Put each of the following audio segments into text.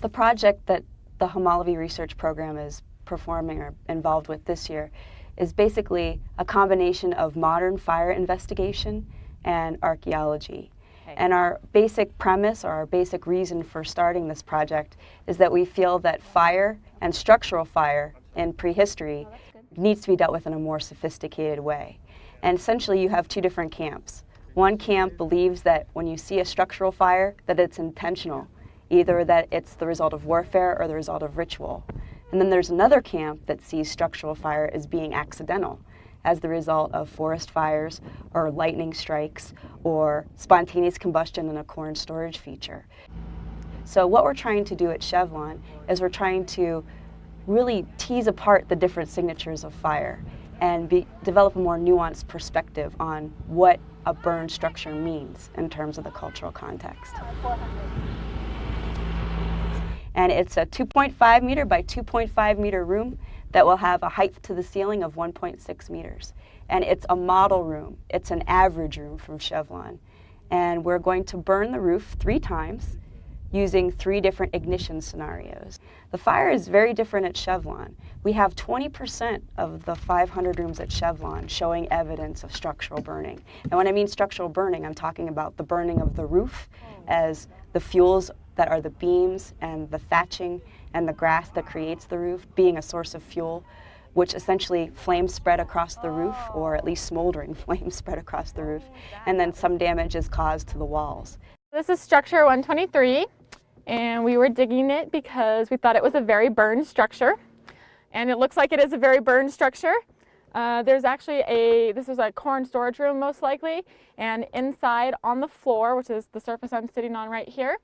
The project that the Homol'ovi research program is performing or involved with this year is basically a combination of modern fire investigation and archaeology. And our basic premise, or our basic reason for starting this project, is that we feel that fire and structural fire in prehistory needs to be dealt with in a more sophisticated way. And essentially you have two different camps. One camp believes that when you see a structural fire, that it's intentional, either that it's the result of warfare or the result of ritual. And then there's another camp that sees structural fire as being accidental, as the result of forest fires or lightning strikes or spontaneous combustion in a corn storage feature. So what we're trying to do at Chevlon is we're trying to really tease apart the different signatures of fire and develop a more nuanced perspective on what a burned structure means in terms of the cultural context. And it's a 2.5 meter by 2.5 meter room that will have a height to the ceiling of 1.6 meters. And it's a model room. It's an average room from Chevlon. And we're going to burn the roof 3 times using 3 different ignition scenarios. The fire is very different at Chevlon. We have 20% of the 500 rooms at Chevlon showing evidence of structural burning. And when I mean structural burning, I'm talking about the burning of the roof as the fuels that are the beams and the thatching and the grass that creates the roof being a source of fuel, which essentially flames spread across the roof, or at least smoldering flames spread across the roof, and then some damage is caused to the walls. This is structure 123, and we were digging it because we thought it was a very burned structure, and it looks like it is a very burned structure. There's actually this is a corn storage room most likely, and inside on the floor, which is the surface I'm sitting on right here,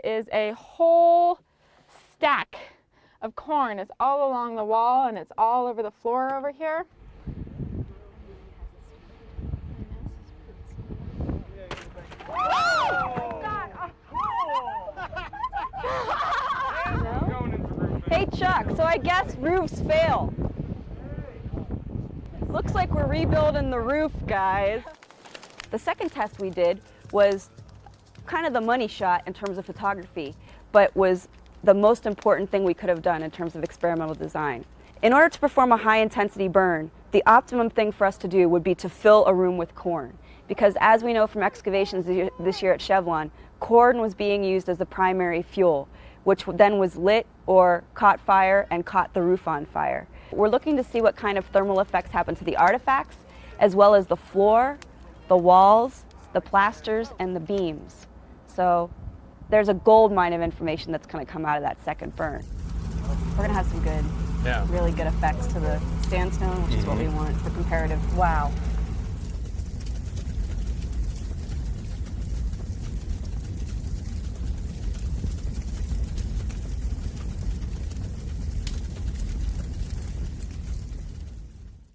is a whole stack of corn. It's all along the wall and it's all over the floor over here. Hey Chuck, so I guess roofs fail. Looks like we're rebuilding the roof, guys. The second test we did was kind of the money shot in terms of photography, but was the most important thing we could have done in terms of experimental design. In order to perform a high-intensity burn, the optimum thing for us to do would be to fill a room with corn. Because as we know from excavations this year at Chevlon, corn was being used as the primary fuel, which then was lit or caught fire and caught the roof on fire. We're looking to see what kind of thermal effects happen to the artifacts, as well as the floor, the walls, the plasters, and the beams. So there's a gold mine of information that's going to come out of that second burn. We're going to have some good, really good effects to the sandstone, which is what we want for comparative. Wow.